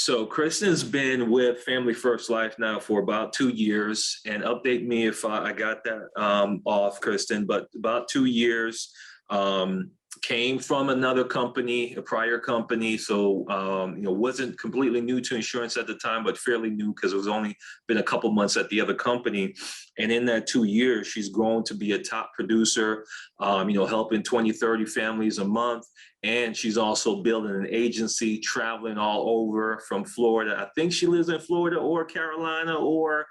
So Kristen's been with Family First Life now for about 2 years, and update me if I got that off, Kristen, but about 2 years. Um, Came from another company, a prior company, so wasn't completely new to insurance at the time, but fairly new because it was only been a couple months at the other company. And in that 2 years, she's grown to be a top producer, helping 20, 30 families a month. And she's also building an agency, traveling all over from Florida. I think she lives in Florida or Carolina or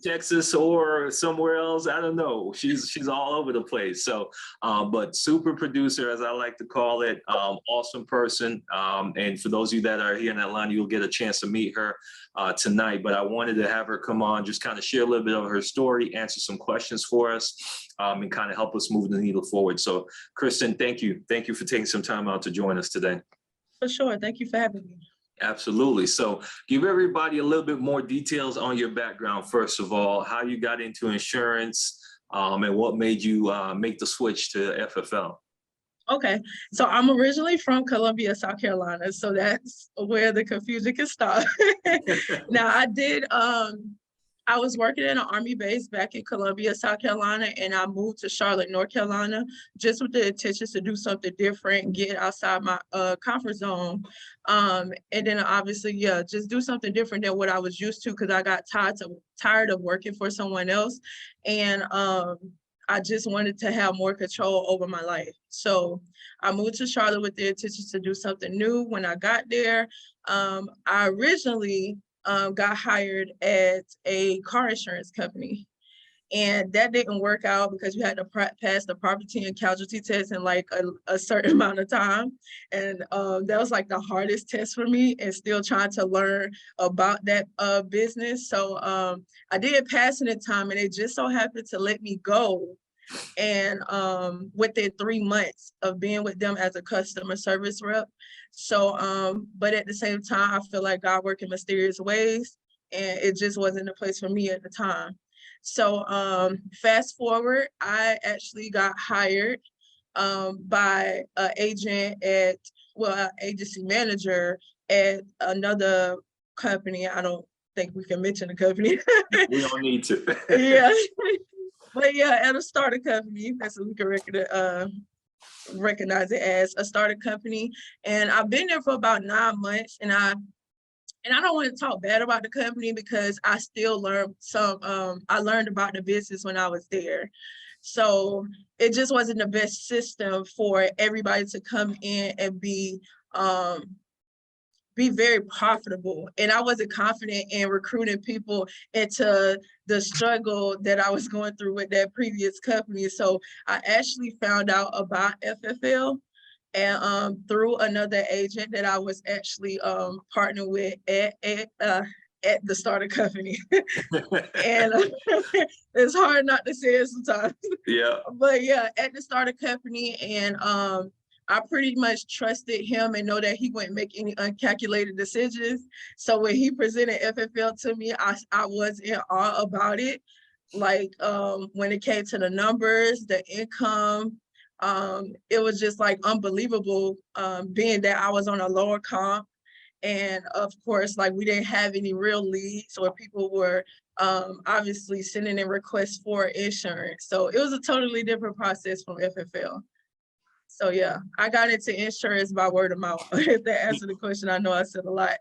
Texas or somewhere else. I don't know. She's all over the place. So, but super producer, as I like to call it, awesome person. And for those of you that are here in Atlanta, you'll get a chance to meet her tonight. But I wanted to have her come on, just kind of share a little bit of her story, answer some questions for us, and kind of help us move the needle forward. So, Kristen, thank you. Thank you for taking some time out to join us today. For sure. Thank you for having me. Absolutely. So give everybody a little bit more details on your background, first of all, how you got into insurance, and what made you make the switch to FFL. Okay, so I'm originally from Columbia, South Carolina, so that's where the confusion can start. Now, I was working in an Army base back in Columbia, South Carolina, and I moved to Charlotte, North Carolina, just with the intentions to do something different, get outside my comfort zone. And then obviously, yeah, just do something different than what I was used to, because I got tired of working for someone else. And I just wanted to have more control over my life. So I moved to Charlotte with the intentions to do something new. When I got there, I originally got hired at a car insurance company. And that didn't work out because you had to pass the property and casualty test in like a certain amount of time. And that was like the hardest test for me, and still trying to learn about that business. So I did pass in the time, and it just so happened to let me go. And within 3 months of being with them as a customer service rep. So, but at the same time, I feel like God worked in mysterious ways, and it just wasn't a place for me at the time. So fast forward, I actually got hired by an agency manager at another company. I don't think we can mention the company. We don't need to. Yeah. But yeah, at a startup company, that's what we can recognize it as, a startup company. And I've been there for about 9 months, and I don't want to talk bad about the company because I still learned I learned about the business when I was there. So it just wasn't the best system for everybody to come in and be very profitable. And I wasn't confident in recruiting people into the struggle that I was going through with that previous company. So I actually found out about FFL, and through another agent that I was actually partnered with at the startup company. And it's hard not to say it sometimes. Yeah. But yeah, at the startup company, and I pretty much trusted him and know that he wouldn't make any uncalculated decisions. So when he presented FFL to me, I was in awe about it. Like when it came to the numbers, the income, it was just like unbelievable, being that I was on a lower comp. And of course, like we didn't have any real leads, or people were obviously sending in requests for insurance. So it was a totally different process from FFL. So yeah, I got into insurance by word of mouth. If that answered the question, I know I said a lot.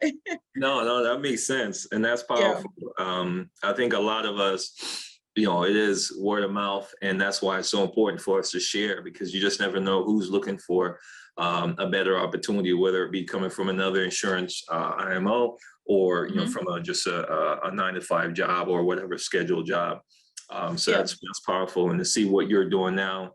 No, that makes sense. And that's powerful. Yeah. I think a lot of us, it is word of mouth, and that's why it's so important for us to share, because you just never know who's looking for a better opportunity, whether it be coming from another insurance IMO, or from just a 9-to-5 job or whatever scheduled job. So Yeah. that's powerful. And to see what you're doing now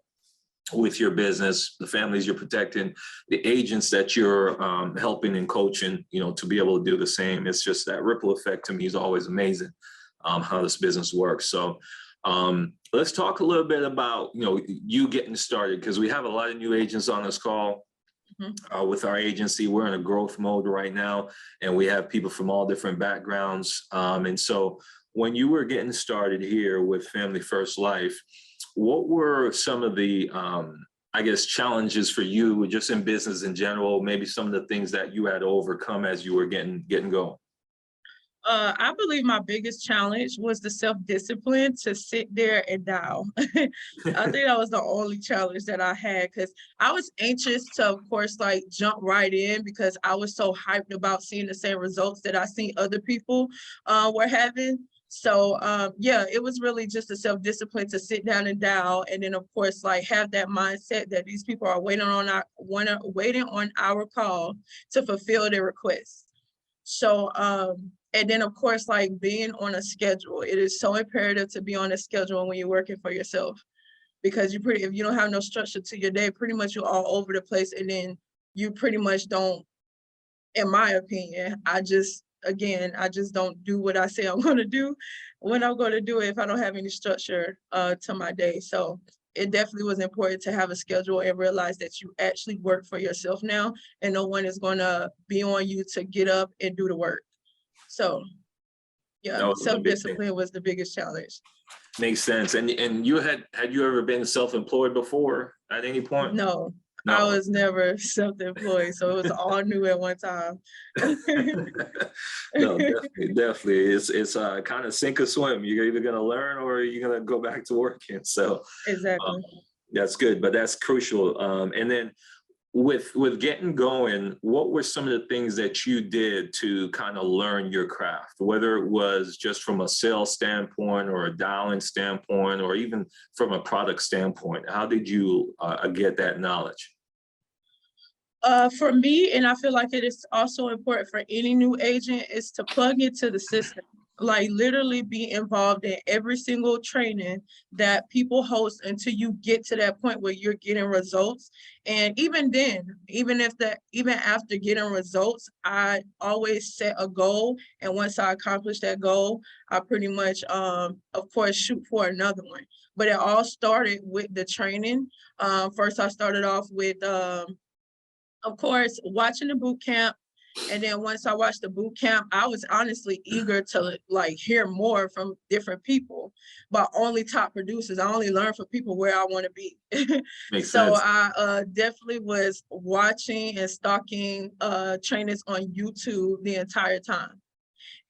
with your business, the families you're protecting, the agents that you're helping and coaching, to be able to do the same. It's just that ripple effect to me is always amazing, how this business works. So let's talk a little bit about, you getting started, because we have a lot of new agents on this call. With our agency, we're in a growth mode right now, and we have people from all different backgrounds. And so when you were getting started here with Family First Life, what were some of the I guess, challenges for you just in business in general, maybe some of the things that you had to overcome as you were getting going? I believe my biggest challenge was the self-discipline to sit there and dial. I think that was the only challenge that I had because I was anxious to, of course, like jump right in because I was so hyped about seeing the same results that I seen other people were having. So yeah, it was really just a self-discipline to sit down and dial, and then of course like have that mindset that these people are waiting on our call to fulfill their requests. So and then of course like being on a schedule. It is so imperative to be on a schedule when you're working for yourself, because if you don't have no structure to your day, pretty much you're all over the place, and then you pretty much don't, in my opinion, I just don't do what I say I'm going to do when I'm going to do it if I don't have any structure to my day. So it definitely was important to have a schedule and realize that you actually work for yourself now, and no one is going to be on you to get up and do the work. So yeah, That was a big thing. self-discipline was the biggest challenge. Makes sense. And had you ever been self-employed before at any point? No, I No. was never self-employed, so it was all new at one time. No, definitely. It's kind of sink or swim. You're either gonna learn or you're gonna go back to working. So Exactly. that's good, but that's crucial. And then with getting going, what were some of the things that you did to kind of learn your craft, whether it was just from a sales standpoint or a dialing standpoint, or even from a product standpoint? How did you get that knowledge? For me, and I feel like it is also important for any new agent, is to plug into the system. Like literally be involved in every single training that people host until you get to that point where you're getting results. And even then, even after getting results, I always set a goal. And once I accomplish that goal, I pretty much, of course, shoot for another one. But it all started with the training. First, I started off with, of course, watching the boot camp. And then once I watched the boot camp, I was honestly eager to like hear more from different people, but only top producers. I only learn from people where I want to be. Makes So sense. I definitely was watching and stalking trainers on YouTube the entire time.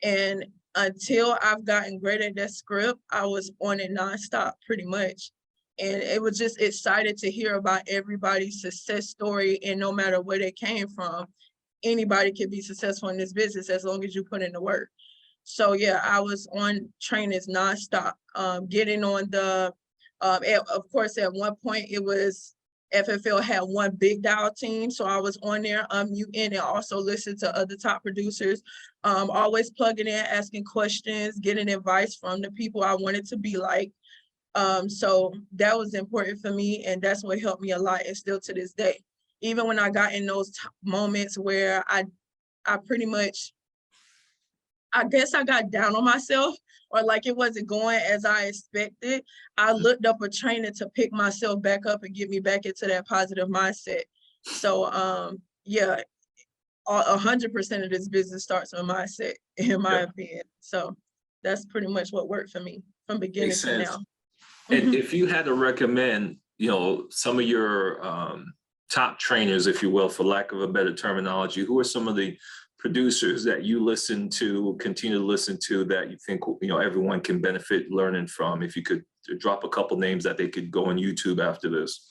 And until I've gotten great at that script, I was on it nonstop pretty much. And it was just excited to hear about everybody's success story, and no matter where they came from, anybody can be successful in this business as long as you put in the work. So yeah, I was on trainings nonstop, getting on the, of course, at one point it was FFL had one big dial team. So I was on there unmuting and also listened to other top producers, always plugging in, asking questions, getting advice from the people I wanted to be like. So that was important for me, and that's what helped me a lot, and still to this day. Even when I got in those moments where I pretty much, I guess I got down on myself, or like it wasn't going as I expected, I looked up a trainer to pick myself back up and get me back into that positive mindset. So yeah, 100% of this business starts with mindset, in my Yep. opinion. So that's pretty much what worked for me from beginning Makes to sense. now. And if you had to recommend, some of your top trainers, if you will, for lack of a better terminology, who are some of the producers that you continue to listen to, that you think, everyone can benefit learning from? If you could drop a couple names that they could go on YouTube after this.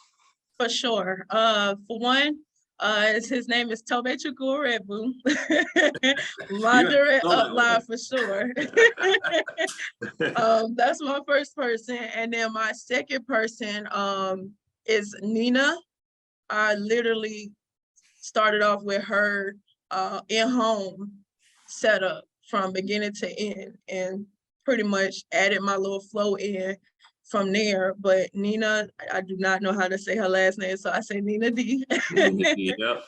For sure. For one, his name is Tobe Chukwuerebu. My You direct know that upline one. for sure. That's my first person. And then my second person is Nina. I literally started off with her in-home setup from beginning to end, and pretty much added my little flow in from there. But Nina, I do not know how to say her last name, so I say Nina D. Yep.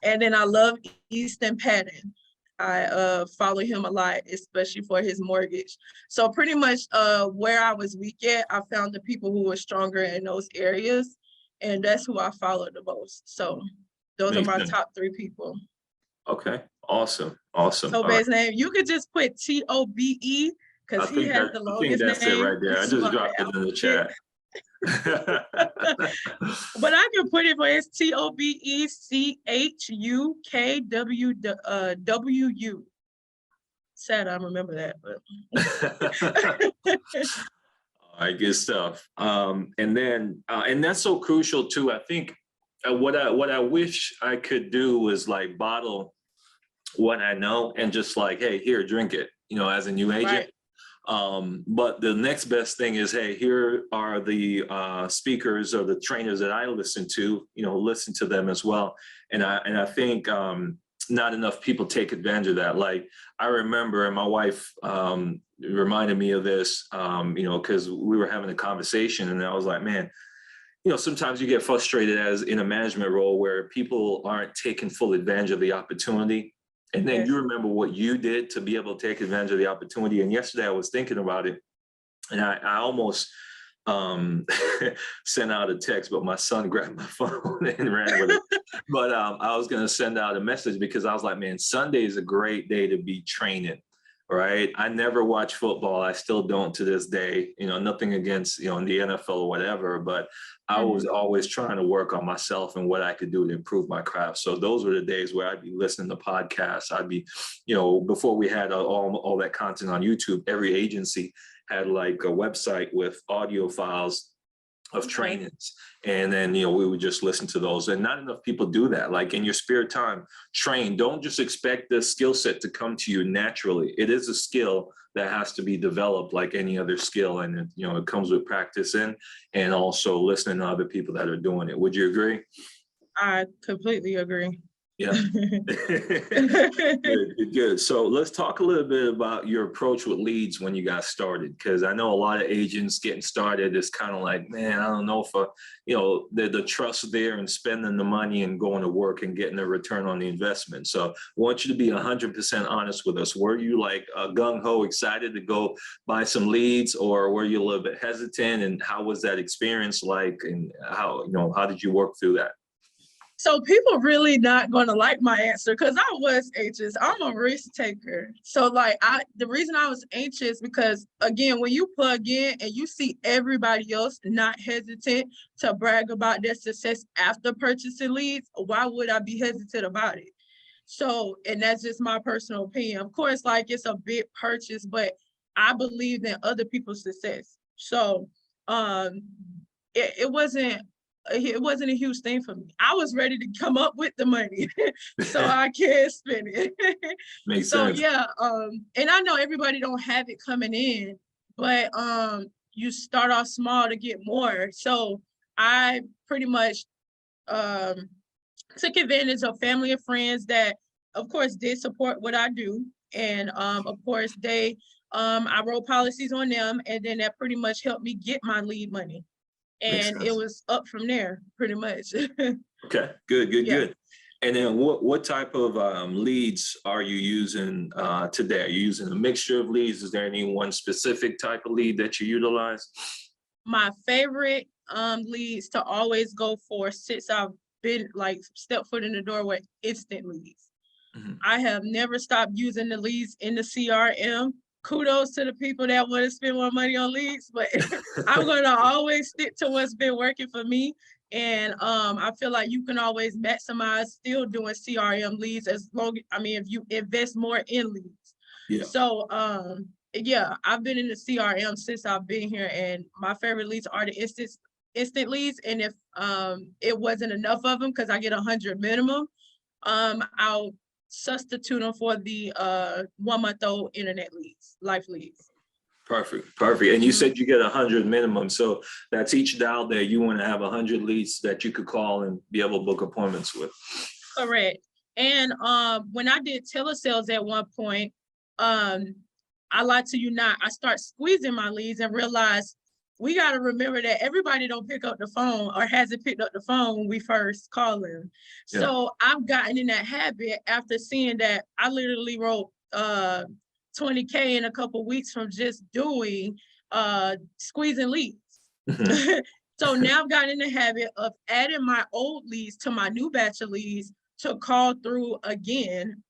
And then I love Easton Patton. I follow him a lot, especially for his mortgage. So pretty much where I was weak at, I found the people who were stronger in those areas, and that's who I followed the most. So those are Makes my sense. top 3 people. Okay. Awesome. Awesome. All right. Tobe's name, you could just put Tobe, because he has the I think longest that's it name. right there. I just dropped it in the chat. But I can put it where it's TOBECHUKWU. Sad I remember that, but All right, good stuff. And then, and that's so crucial too. I think what I wish I could do was like bottle what I know and just like, hey, here, drink it, as a new agent. right. But the next best thing is, hey, here are the speakers or the trainers that I listen to, listen to them as well. And I think not enough people take advantage of that. Like I remember, and my wife reminded me of this, because we were having a conversation and I was like, man, sometimes you get frustrated as in a management role where people aren't taking full advantage of the opportunity. And then Yes. you remember what you did to be able to take advantage of the opportunity. And yesterday I was thinking about it and I almost sent out a text, but my son grabbed my phone and ran with it. But I was going to send out a message because I was like, man, Sunday is a great day to be training. Right. I never watch football. I still don't to this day, nothing against, in the NFL or whatever, but I was always trying to work on myself and what I could do to improve my craft. So those were the days where I'd be listening to podcasts. I'd be, before we had all that content on YouTube, every agency had like a website with audio files of trainings. And then, we would just listen to those. And not enough people do that. Like in your spare time, train. Don't just expect the skill set to come to you naturally. It is a skill that has to be developed like any other skill. And, it comes with practice and also listening to other people that are doing it. Would you agree? I completely agree. Yeah. Good. So let's talk a little bit about your approach with leads when you got started, because I know a lot of agents getting started is kind of like, man, I don't know if the trust there and spending the money and going to work and getting a return on the investment. So I want you to be 100% honest with us. Were you like gung-ho excited to go buy some leads, or were you a little bit hesitant, and how was that experience like, and how did you work through that? So people really not going to like my answer because I was anxious. I'm a risk taker. So the reason I was anxious because again, when you plug in and you see everybody else not hesitant to brag about their success after purchasing leads, why would I be hesitant about it? So, and that's just my personal opinion. Of course, it's a big purchase, but I believe in other people's success. So, it wasn't a huge thing for me. I was ready to come up with the money so I can spend it. Makes So sense. yeah, and I know everybody don't have it coming in, but you start off small to get more. So I pretty much took advantage of family and friends that of course did support what I do. And of course I wrote policies on them, and then that pretty much helped me get my lead money. Makes And it sense. was up from there pretty much. Okay, good. Yeah. And then what type of leads are you using today? Are you using a mixture of leads? Is there any one specific type of lead that you utilize? My favorite leads to always go for since I've been step foot in the door with instant leads. Mm-hmm. I have never stopped using the leads in the CRM. Kudos to the people that want to spend more money on leads, but I'm going to always stick to what's been working for me. And I feel like you can always maximize still doing CRM leads if you invest more in leads. Yeah. So yeah, I've been in the CRM since I've been here, and my favorite leads are the instant leads. And if it wasn't enough of them, because I get 100 minimum, I'll substitute them for the 1 month old internet leads, life leads. Perfect. And you said you get 100 minimum, so that's each dial there. You want to have 100 leads that you could call and be able to book appointments with. Correct. And when I did telesales at one point, I lied to you not, I start squeezing my leads and realized we got to remember that everybody don't pick up the phone or hasn't picked up the phone when we first call them. Yeah. So I've gotten in that habit after seeing that. I literally wrote 20K in a couple of weeks from just doing squeezing leads. So now I've gotten in the habit of adding my old leads to my new batch of leads to call through again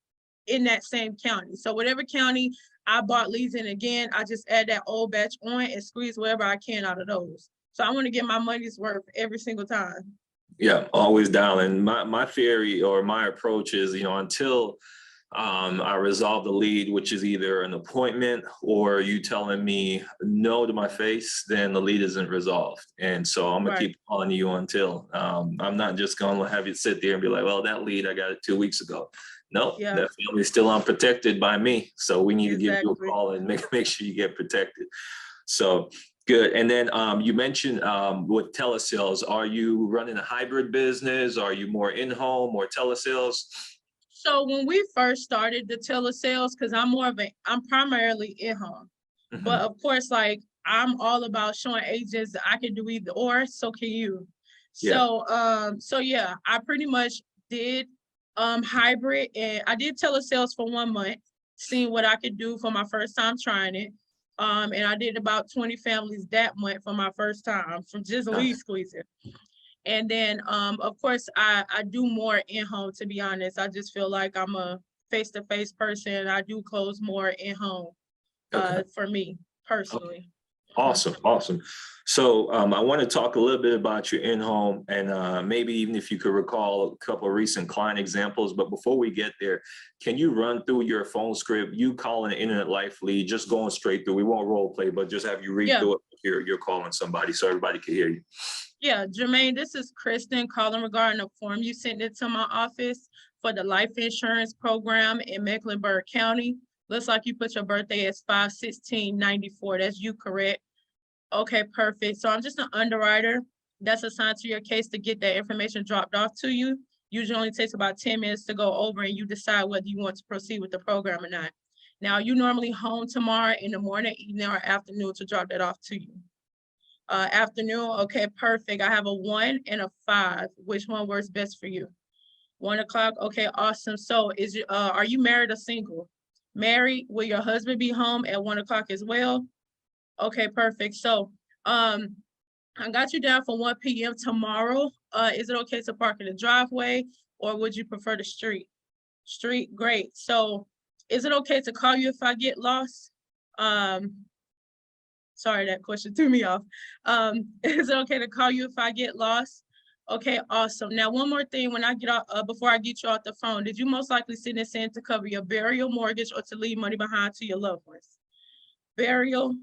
in that same county. So whatever county I bought leads in again, I just add that old batch on and squeeze whatever I can out of those. So I want to get my money's worth every single time. Yeah, always dialing. My theory or my approach is, until I resolve the lead, which is either an appointment or you telling me no to my face, then the lead isn't resolved. And so I'm gonna Right. keep calling you until I'm not just gonna have you sit there and be like, well, that lead, I got it 2 weeks ago. No, Yeah, that family is still unprotected by me. So we need to give you a exactly. call and make sure you get protected. So good. And then you mentioned with telesales, are you running a hybrid business? Are you more in-home or telesales? So when we first started the telesales, because I'm primarily in-home, but Mhm. of course, like I'm all about showing agents that I can do either or, so can you. Yeah. So yeah, I pretty much did hybrid, and I did telesales for 1 month, seeing what I could do for my first time trying it. And I did about 20 families that month for my first time from just lead Nice. squeezing. And then, of course, I do more in-home, to be honest. I just feel like I'm a face-to-face person. I do close more in-home, Okay. for me Okay. personally. Mhm. Awesome. Awesome. So I want to talk a little bit about your in-home and maybe even if you could recall a couple of recent client examples. But before we get there, can you run through your phone script? You calling an internet life lead, just going straight through. We won't role play, but just have you read Yeah, through it. You're calling somebody so everybody can hear you. yeah, Jermaine, this is Kristen calling regarding a form you sent it to my office for the life insurance program in Mecklenburg County. Looks like you put your birthday as 5/16/94. That's you, correct? Okay, perfect. So I'm just an underwriter that's assigned to your case to get that information dropped off to you. Usually only takes about 10 minutes to go over and you decide whether you want to proceed with the program or not. Now, you normally home tomorrow in the morning, evening, or afternoon to drop that off to you. Afternoon, okay, perfect. I have a 1 and a 5. Which one works best for you? 1 o'clock, okay, awesome. So are you married or single? Married, will your husband be home at 1 o'clock as well? Okay, perfect. So, I got you down for 1 p.m. tomorrow. Is it okay to park in the driveway or would you prefer the street? Street, great. So is it okay to call you if I get lost? Um, Sorry, that question threw me off. Is it okay to call you if I get lost? Okay, awesome. Now, one more thing, when I get off, before I get you off the phone, did you most likely send this in to cover your burial, mortgage, or to leave money behind to your loved ones? Burial,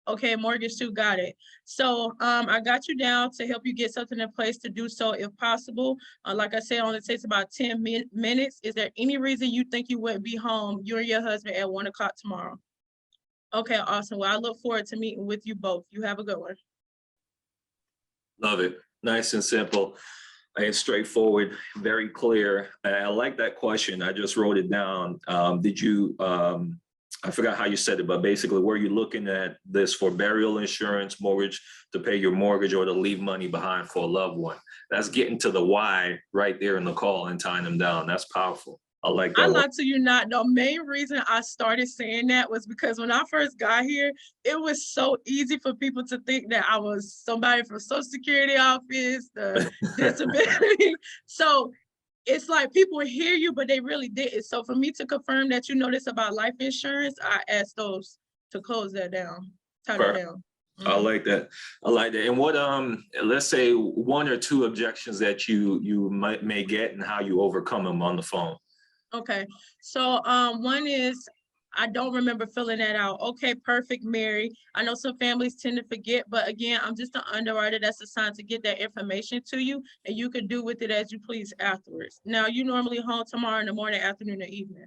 okay, mortgage too, got it. So I got you down to help you get something in place to do so if possible. Like I said, it only takes about 10 minutes. Is there any reason you think you wouldn't be home, you and your husband, at 1 o'clock tomorrow? Okay, awesome. Well, I look forward to meeting with you both. You have a good one. Love it. Nice and simple and straightforward, very clear. And I like that question. I just wrote it down. Did you, I forgot how you said it, but basically, were you looking at this for burial insurance, mortgage, to pay your mortgage, or to leave money behind for a loved one? That's getting to the why right there in the call and tying them down. That's powerful. I like I that one. lie to you not. The main reason I started saying that was because when I first got here, it was so easy for people to think that I was somebody from Social Security office, the disability. So it's like people hear you, but they really didn't. So for me to confirm that you know this about life insurance, I asked those to close that down, tie that Perfect. down. I Mhm. like that. I like that. And what let's say one or two objections that you may get and how you overcome them on the phone. Okay, so one is I don't remember filling that out. Okay, perfect, Mary. I know some families tend to forget, but again, I'm just an underwriter that's assigned to get that information to you, and you can do with it as you please afterwards. Now, you normally home tomorrow in the morning, afternoon, or evening.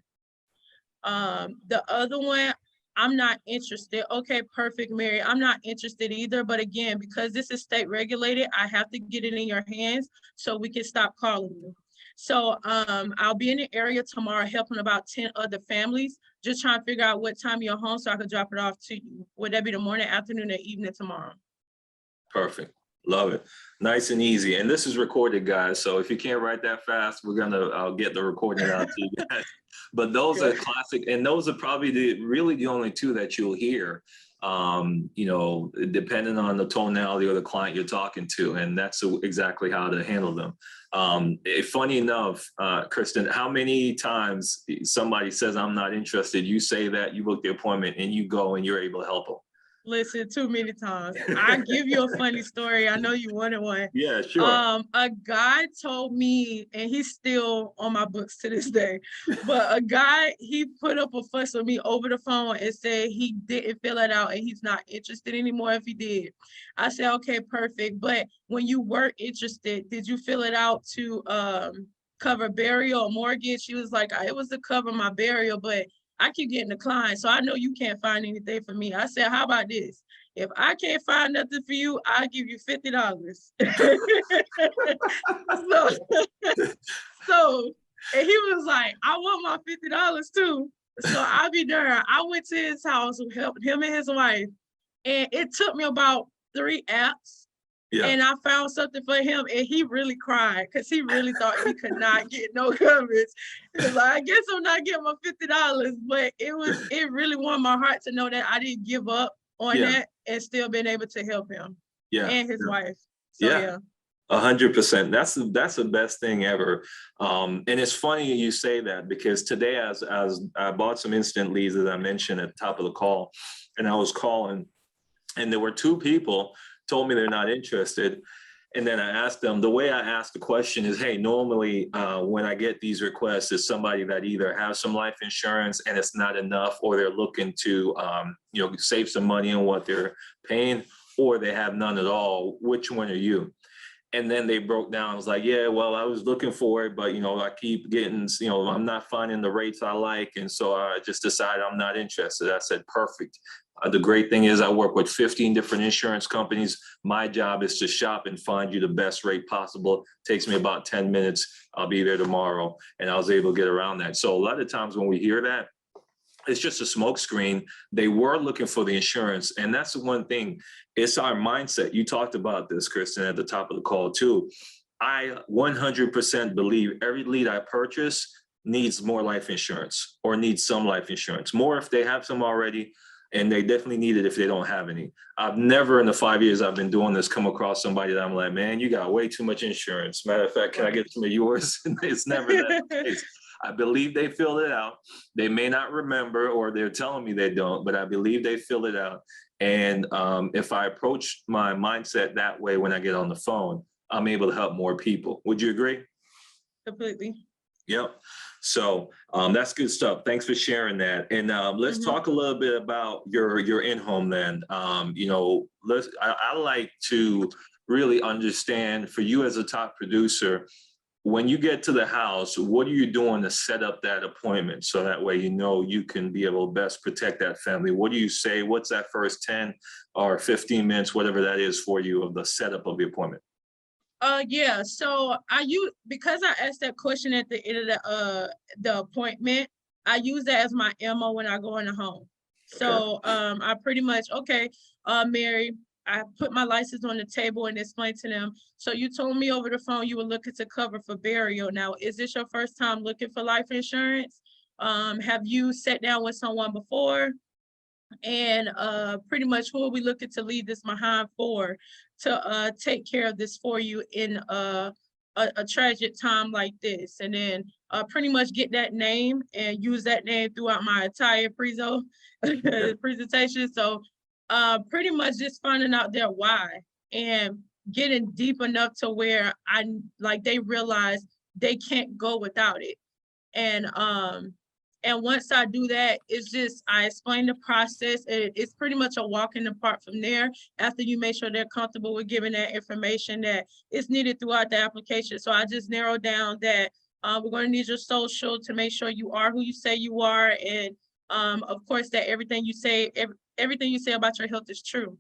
The other one, I'm not interested. Okay, perfect, Mary. I'm not interested either. But again, because this is state regulated, I have to get it in your hands so we can stop calling you. So I'll be in the area tomorrow helping about 10 other families, just trying to figure out what time you're home so I could drop it off to you. Would that be the morning, afternoon, or evening tomorrow? Perfect. Love it. Nice and easy. And this is recorded, guys. So if you can't write that fast, I'll get the recording out to you guys. But those are Good. classic, and those are probably really the only two that you'll hear. Depending on the tonality or the client you're talking to, and that's exactly how to handle them. Funny enough, Kristen, how many times somebody says I'm not interested, you say that, you book the appointment, and you go and you're able to help them? Listen, too many times. I give you a funny story. I know you wanted one. Yeah, sure. A guy told me, and he's still on my books to this day, but a guy, he put up a fuss with me over the phone and said he didn't fill it out and he's not interested anymore if he did. I said, okay, perfect. But when you were interested, did you fill it out to cover burial or mortgage? She was like, it was to cover my burial, but I keep getting declined, so I know you can't find anything for me. I said, how about this? If I can't find nothing for you, I'll give you $50. so, so, and he was like, I want my $50 too. So I'll be there. I went to his house, helped him and his wife, and it took me about 3 apps. Yeah. And I found something for him, and he really cried because he really thought he could not get no coverage. He was like, I guess I'm not getting my $50, but it really warmed my heart to know that I didn't give up on that and still been able to help him and his wife. So yeah. 100%. That's the best thing ever. And it's funny you say that, because today, as I bought some instant leads, as I mentioned at the top of the call, and I was calling, and there were 2 people told me they're not interested. And then I asked them, the way I asked the question is, hey, normally when I get these requests, it's somebody that either has some life insurance and it's not enough, or they're looking to save some money on what they're paying, or they have none at all. Which one are you? And then they broke down. I was like, yeah, well, I was looking for it, but, I keep getting, I'm not finding the rates I like. And so I just decided I'm not interested. I said, perfect. The great thing is I work with 15 different insurance companies. My job is to shop and find you the best rate possible. Takes me about 10 minutes. I'll be there tomorrow. And I was able to get around that. So a lot of times when we hear that, it's just a smoke screen. They were looking for the insurance. And that's the one thing. It's our mindset. You talked about this, Christen, at the top of the call too. I 100% believe every lead I purchase needs more life insurance, or needs some life insurance. More if they have some already, and they definitely need it if they don't have any. I've never in the 5 years I've been doing this come across somebody that I'm like, man, you got way too much insurance. Matter of fact, can I get some of yours? It's never that case. I believe they filled it out. They may not remember, or they're telling me they don't, but I believe they filled it out. And if I approach my mindset that way when I get on the phone, I'm able to help more people. Would you agree? Completely. Yep. So that's good stuff. Thanks for sharing that. And let's talk a little bit about your in-home then. I like to really understand, for you as a top producer, when you get to the house, what are you doing to set up that appointment? So that way, you can be able to best protect that family. What do you say? What's that first 10 or 15 minutes, whatever that is for you, of the setup of the appointment? Yeah. So because I asked that question at the end of the appointment, I use that as my MO when I go in the home. So I pretty much, Mary, I put my license on the table and explain to them. So you told me over the phone you were looking to cover for burial. Now, is this your first time looking for life insurance? Have you sat down with someone before? And pretty much who are we looking to leave this behind for, to take care of this for you in a tragic time like this? And then pretty much get that name and use that name throughout my entire presentation. So pretty much just finding out their why and getting deep enough to where they realize they can't go without it. And once I do that, it's just, I explain the process. It's pretty much a walk in the park from there, after you make sure they're comfortable with giving that information that is needed throughout the application. So I just narrow down that we're going to need your social to make sure you are who you say you are. And of course, that everything you say about your health is true.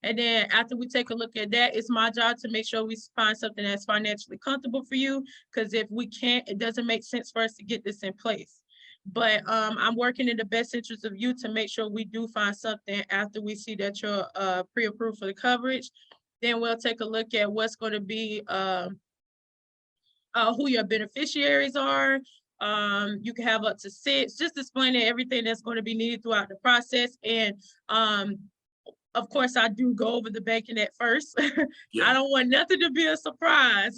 And then after we take a look at that, it's my job to make sure we find something that's financially comfortable for you. Because if we can't, it doesn't make sense for us to get this in place. But I'm working in the best interest of you to make sure we do find something after we see that you're pre-approved for the coverage. Then we'll take a look at what's going to be who your beneficiaries are. You can have up to 6, just explaining everything that's going to be needed throughout the process. And of course, I do go over the banking at first. Yeah. I don't want nothing to be a surprise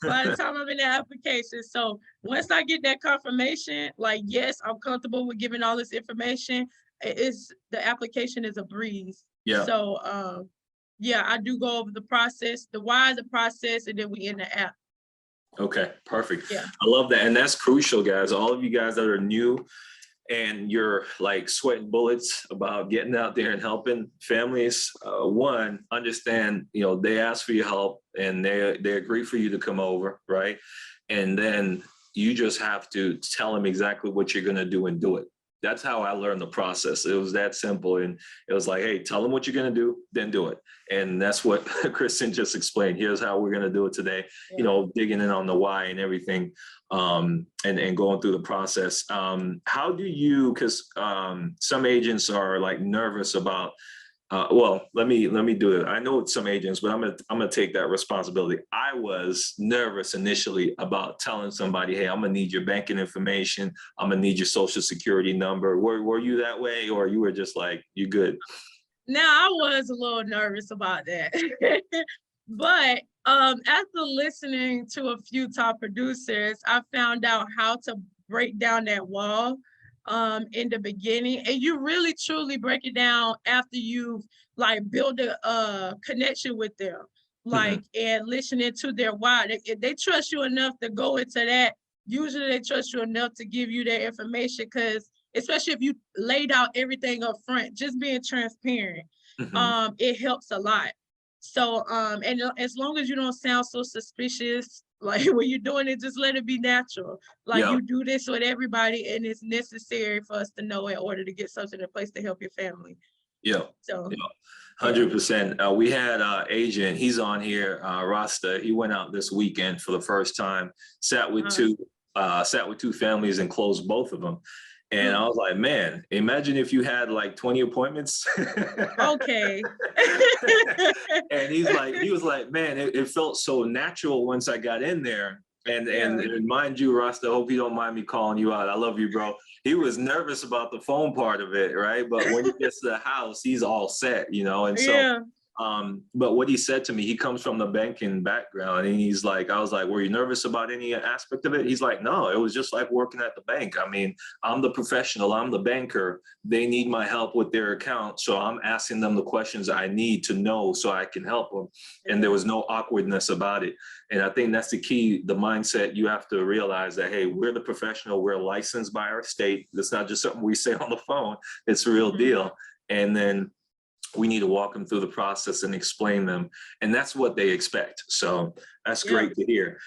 by the time I'm in the application. So once I get that confirmation, like, yes, I'm comfortable with giving all this information, the application is a breeze. Yeah. So yeah, I do go over the process, the why, the process, and then we in the app. Okay, perfect. Yeah. I love that. And that's crucial, guys. All of you guys that are new and you're like sweating bullets about getting out there and helping families, one, understand, they ask for your help and they agree for you to come over, right? And then you just have to tell them exactly what you're going to do and do it. That's how I learned the process. It was that simple. And it was like, hey, tell them what you're going to do, then do it. And that's what Christen just explained. Here's how we're going to do it today, digging in on the why and everything, and going through the process. How do you, because some agents are like nervous about, well, let me do it. I know it's some agents, but I'm gonna take that responsibility. I was nervous initially about telling somebody, hey, I'm gonna need your banking information. I'm gonna need your social security number. Were you that way, or you were just like, you good? Now, I was a little nervous about that. But after listening to a few top producers, I found out how to break down that wall in the beginning. And you really truly break it down after you've like build a connection with them, like, and listening to their why. They trust you enough to go into that. Usually they trust you enough to give you their information, because especially if you laid out everything up front, just being transparent, it helps a lot. So, and as long as you don't sound so suspicious, like when you're doing it, just let it be natural. Like you do this with everybody, and it's necessary for us to know in order to get something in place to help your family. Yeah. So. 100%. We had agent, he's on here, Rasta. He went out this weekend for the first time, sat with two families and closed both of them. And I was like, man, imagine if you had like 20 appointments. Okay. And he was like, man, it felt so natural once I got in there. And mind you, Rasta, I hope you don't mind me calling you out. I love you, bro. He was nervous about the phone part of it, right? But when he gets to the house, he's all set, And so, but what he said to me, he comes from the banking background, and he's like, I was like, were you nervous about any aspect of it? He's like, no, it was just like working at the bank. I mean, I'm the professional, I'm the banker. They need my help with their account. So I'm asking them the questions I need to know so I can help them. And there was no awkwardness about it. And I think that's the key, the mindset. You have to realize that, hey, we're the professional, we're licensed by our state. It's not just something we say on the phone, it's a real deal. And then we need to walk them through the process and explain them. And that's what they expect. So that's great to hear.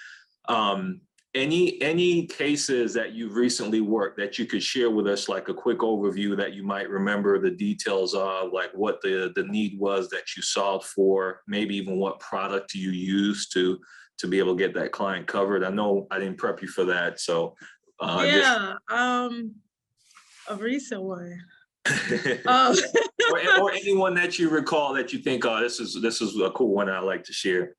Any cases that you've recently worked that you could share with us, like a quick overview that you might remember the details of, like what the need was that you solved for, maybe even what product you used to be able to get that client covered? I know I didn't prep you for that. So a recent one. Or anyone that you recall that you think, oh, this is a cool one I'd like to share.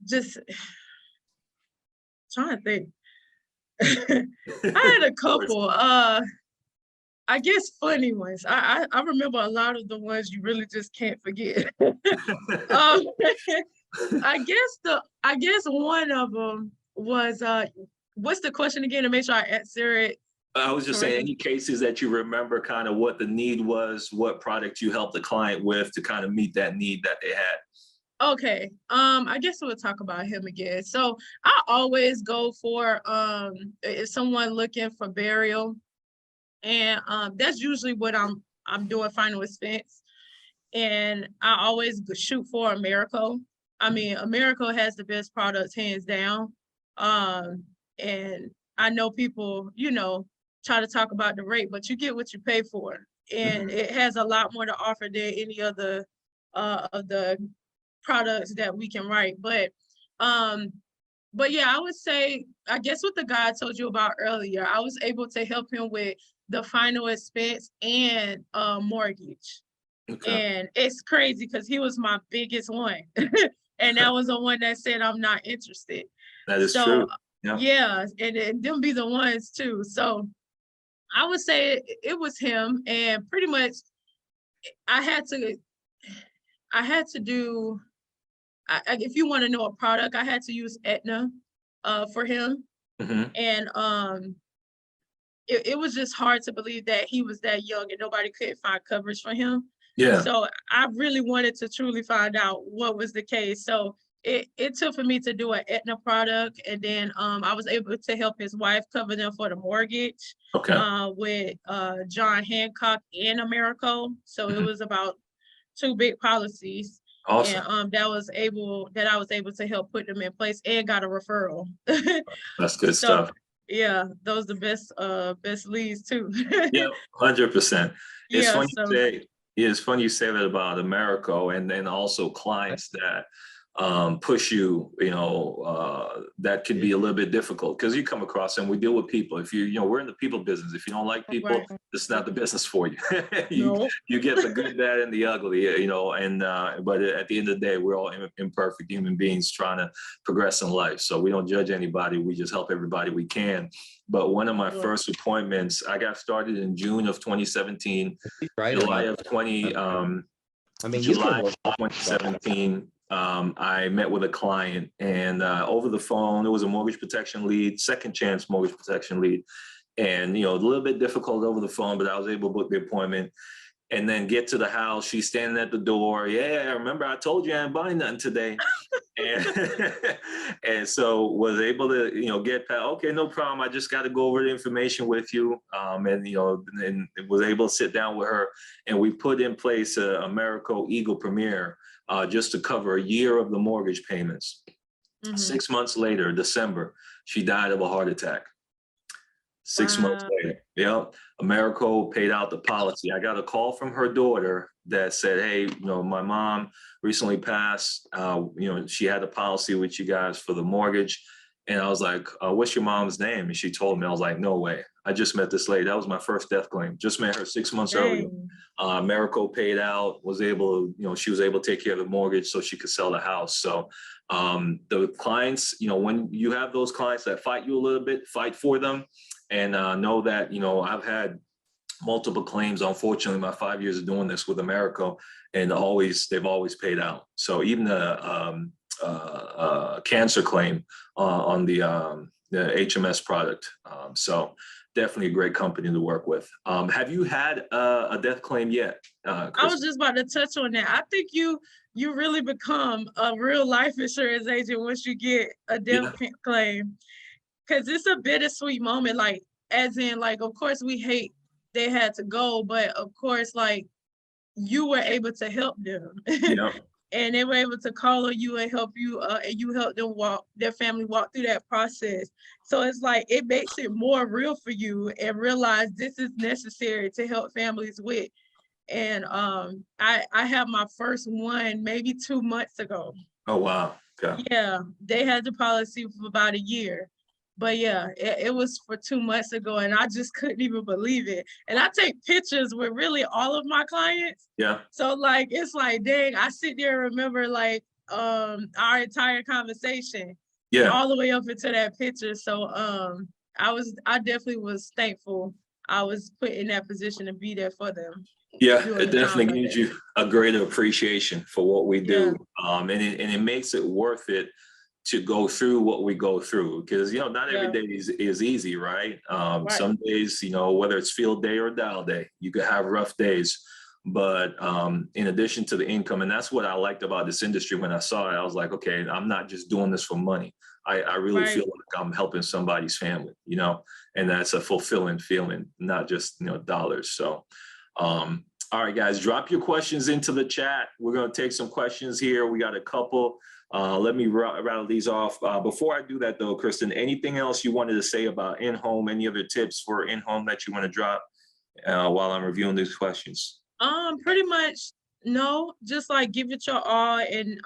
Just trying to think. I had a couple. I guess funny ones. I remember a lot of the ones you really just can't forget. I guess one of them was what's the question again, to make sure I answer it? I was just saying, any cases that you remember kind of what the need was, what product you helped the client with to kind of meet that need that they had. Okay. I guess we'll talk about him again. So I always go for if someone looking for burial, and that's usually what I'm doing, final expense. And I always shoot for Americo. I mean, Americo has the best products, hands down. And I know people, try to talk about the rate, but you get what you pay for. And it has a lot more to offer than any other of the products that we can write. But yeah, I would say, I guess what the guy told you about earlier, I was able to help him with the final expense and mortgage. And it's crazy because he was my biggest one. And that was the one that said, I'm not interested. That is true. Yeah, and them be the ones too. So I would say it was him, and pretty much I had to do, if you want to know a product, I had to use Aetna for him. And it was just hard to believe that he was that young and nobody could find coverage for him. Yeah. So I really wanted to truly find out what was the case. So it took for me to do an Aetna product, and then I was able to help his wife cover them for the mortgage Okay. with John Hancock and Americo. So it Mhm. was about two big policies. Awesome. And I was able to help put them in place and got a referral. That's good So stuff. yeah, those the best leads too. Yeah, 100%. It's Yeah, funny so you say, yeah, it's funny you say that about Americo, and then also clients that push you, that can be a little bit difficult because you come across and we deal with people. If we're in the people business. If you don't like people, right. it's not the business for you. you No, you get the good, bad, and the ugly, and but at the end of the day, we're all imperfect human beings trying to progress in life. So we don't judge anybody. We just help everybody we can. But one of my sure. first appointments, I got started in June of 2017, Right. July of 20, I mean, you July can work. of 2017. I met with a client, and over the phone, it was a mortgage protection lead, second chance mortgage protection lead. And, a little bit difficult over the phone, but I was able to book the appointment and then get to the house. She's standing at the door. Yeah, remember I told you I ain't buying nothing today. And, and so was able to, get past, okay, no problem. I just got to go over the information with you. And was able to sit down with her, and we put in place a Americo Eagle Premier just to cover a year of the mortgage payments. Mhm. 6 months later, December, she died of a heart attack. 6 months Wow. later, Americo paid out the policy. I got a call from her daughter that said, hey, my mom recently passed. She had a policy with you guys for the mortgage. And I was like, what's your mom's name? And she told me. I was like, no way. I just met this lady. That was my first death claim. Just met her 6 months earlier. Dang. Americo paid out, she was able to take care of the mortgage so she could sell the house. So the clients, when you have those clients that fight you a little bit, fight for them. And know that, I've had multiple claims. Unfortunately, my 5 years of doing this with Americo, and they've always paid out. So even a cancer claim on the HMS product. So definitely a great company to work with. Have you had a death claim yet, I was Chris? just about to touch on that. I think you really become a real life insurance agent once you get a death Yeah. claim. Because it's a bittersweet moment, like, as in, like, of course we hate they had to go, but of course, like, you were able to help them. Yeah. And they were able to call on you and help you, and you helped them their family walk through that process. So it's like, it makes it more real for you and realize this is necessary to help families with. And I have my first one maybe 2 months ago. Oh, wow. Okay. Yeah, they had the policy for about a year. But yeah, it was for 2 months ago, and I just couldn't even believe it. And I take pictures with really all of my clients. Yeah. So like, it's like, dang, I sit there and remember like our entire conversation Yeah. all the way up into that picture. So I definitely was thankful I was put in that position to be there for them. Yeah, during it the time definitely like gives that. you a greater appreciation for what we Yeah. do. And it makes it worth it to go through what we go through, because not every Yeah. day is easy, right? Right. Some days, whether it's field day or dial day, you could have rough days. But in addition to the income, and that's what I liked about this industry when I saw it, I was like, okay, I'm not just doing this for money. I really Right. feel like I'm helping somebody's family, and that's a fulfilling feeling, not just dollars. So all right, guys, drop your questions into the chat. We're going to take some questions here. We got a couple. Let me rattle these off. Before I do that, though, Christen, anything else you wanted to say about in-home? Any other tips for in-home that you want to drop while I'm reviewing these questions? Pretty much no. Just like give it your all, and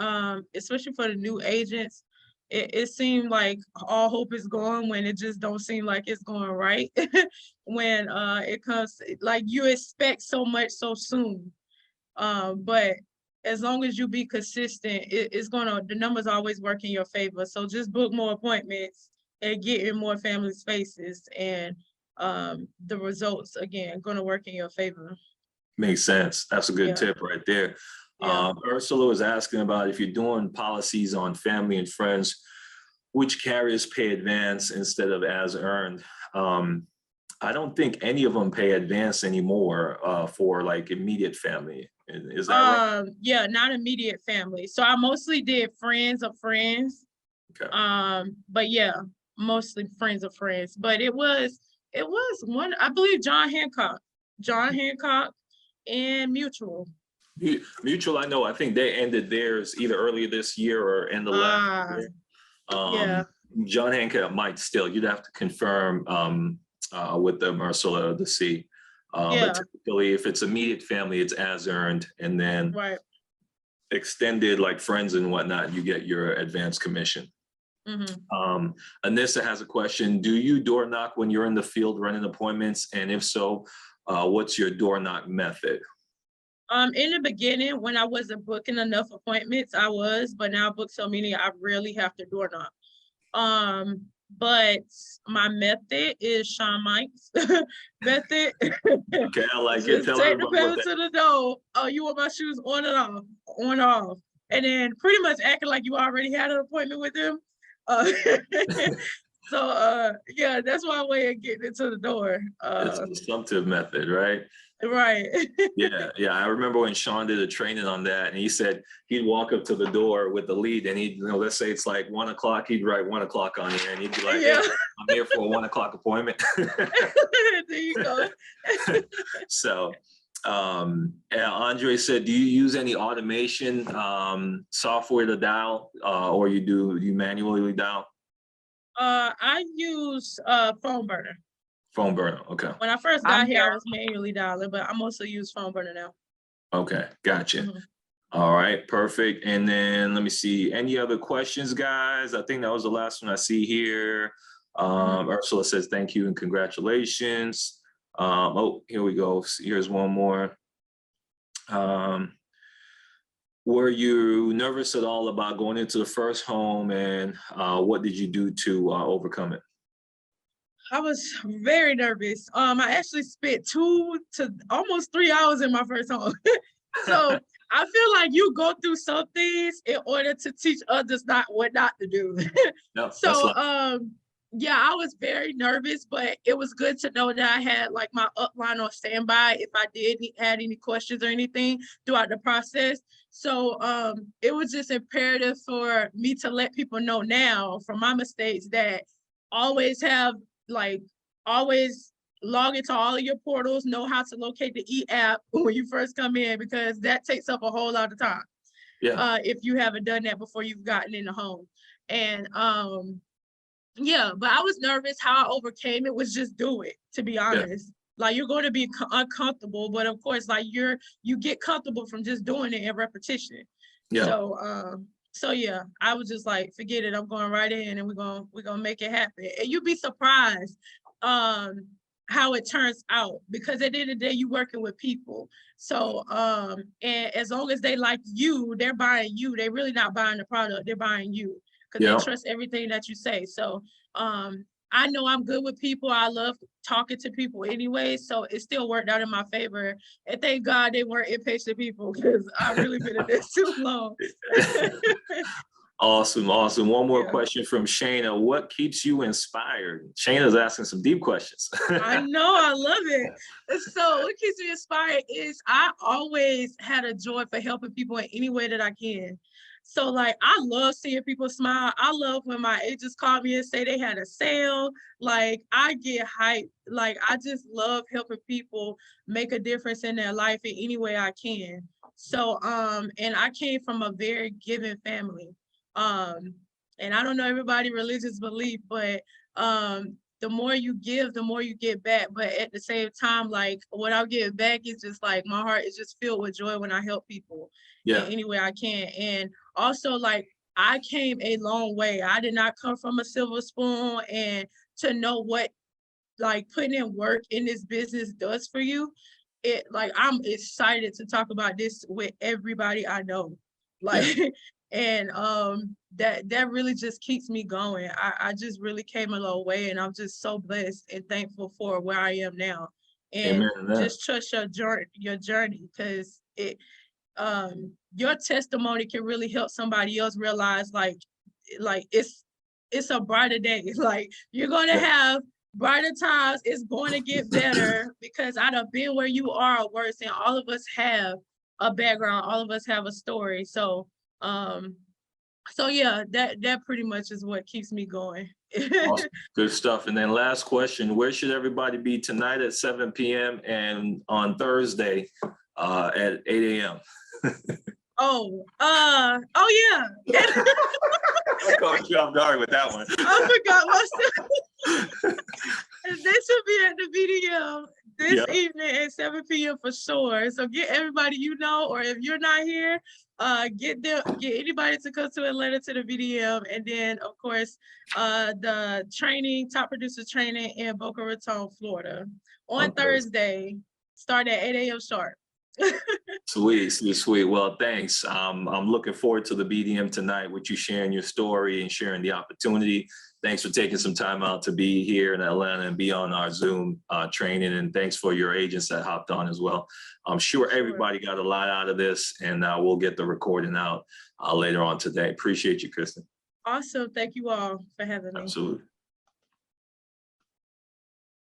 especially for the new agents, it seemed like all hope is gone when it just don't seem like it's going right. When it comes, like, you expect so much so soon. But as long as you be consistent, the numbers always work in your favor. So just book more appointments and get in more family spaces, and the results again gonna work in your favor. Makes sense. That's a good Yeah. tip right there. Yeah. Ursula was asking about if you're doing policies on family and friends, which carriers pay advance instead of as earned. I don't think any of them pay advance anymore for like immediate family. Is that right? Yeah, not immediate family. So I mostly did friends of friends. Okay. But yeah, mostly friends of friends. But it was one, I believe John Hancock and Mutual. Mutual, I know. I think they ended theirs either earlier this year or end of last Ah, year. yeah, John Hancock might still. You'd have to confirm with them, Ursula, to see. But yeah, typically, if it's immediate family, it's as earned, and then right. extended, like friends and whatnot, you get your advanced commission. Mm-hmm. Anissa has a question. Do you door knock when you're in the field running appointments? And if so, what's your door knock method? In the beginning, when I wasn't booking enough appointments, I was, but now I book so many, I really have to door knock. But my method is Shawn Mike's method. Okay, I like it. Just Tell take the everybody what pedal that. to the door. Oh, you want my shoes on and off, on and off. And then pretty much acting like you already had an appointment with them. Uh, so yeah, that's my way of getting into the door. It's an assumptive method, right? Right. Yeah, yeah. I remember when Sean did a training on that, and he said he'd walk up to the door with the lead, and he'd, let's say it's like 1 o'clock, he'd write 1 o'clock on here, and he'd be like, "Hey, Yeah. I'm here for a 1 o'clock appointment." There you go. So, and Andre said, "Do you use any automation software to dial, or you manually dial?" I use phone burner. Phone burner. Okay. When I first got I'm here, I here. was manually dialing, but I mostly use phone burner now. Okay. Gotcha. Mhm. All right. Perfect. And then let me see. Any other questions, guys? I think that was the last one I see here. Ursula says thank you and congratulations. Oh, here we go. Here's one more. Were you nervous at all about going into the first home, and what did you do to overcome it? I was very nervous. I actually spent 2 to almost 3 hours in my first home. So I feel like you go through some things in order to teach others what not to do. No, that's So like, yeah, I was very nervous, but it was good to know that I had like my upline on standby if I did had any questions or anything throughout the process. So it was just imperative for me to let people know now from my mistakes that always have like always log into all of your portals, know how to locate the e-app when you first come in, because that takes up a whole lot of time. yeah, If you haven't done that before you've gotten in the home. And yeah, but I was nervous. How I overcame it was just do it, to be yeah, honest. Like you're going to be uncomfortable, but of course, like you get comfortable from just doing it in repetition. yeah, So yeah, I was just like, forget it. I'm going right in, and we're gonna make it happen. And you'd be surprised how it turns out, because at the end of the day, you working with people. So and as long as they like you, they're buying you. They're really not buying the product, they're buying you, because they yeah. trust everything that you say. So I know I'm good with people. I love talking to people anyway, so it still worked out in my favor. And thank God they weren't impatient people, because I've really been in this too long. Awesome, awesome. One more Yeah. question from Shayna. What keeps you inspired? Shayna's asking some deep questions. I know, I love it. So what keeps me inspired is I always had a joy for helping people in any way that I can. So like I love seeing people smile. I love when my agents call me and say they had a sale. Like I get hyped. Like I just love helping people make a difference in their life in any way I can. So and I came from a very giving family. Um and I don't know everybody's religious belief, but the more you give, the more you get back. But at the same time, like what I'll give back is just like my heart is just filled with joy when I help people in Yeah, any way I can. And also like I came a long way. I did not come from a silver spoon, and to know what like putting in work in this business does for you, it like I'm excited to talk about this with everybody I know. Like yeah, and that really just keeps me going. I just really came a long way, and I'm just so blessed and thankful for where I am now. amen And to that. just trust your journey, because it your testimony can really help somebody else realize like it's a brighter day. Like you're gonna Yeah, have brighter times. It's going to get better because I done been where you are or worse, and all of us have a background. All of us have a story. So, so yeah, that pretty much is what keeps me going. Awesome. Good stuff. And then last question, where should everybody be tonight at 7 p.m. and on Thursday at 8 a.m.? Oh yeah. I caught you off guard with that one. I forgot myself. They should be at the VDM this evening at 7 p.m. for sure. So get everybody you know, or if you're not here, get anybody to come to Atlanta to the VDM, and then of course the top producer training in Boca Raton, Florida, on Thursday, start at 8 a.m. sharp. Sweet. Well, thanks. I'm looking forward to the BDM tonight with you sharing your story and sharing the opportunity. Thanks for taking some time out to be here in Atlanta and be on our Zoom training. And thanks for your agents that hopped on as well. I'm sure everybody got a lot out of this, and we'll get the recording out later on today. Appreciate you, Christen. Awesome. Thank you all for having me. Absolutely.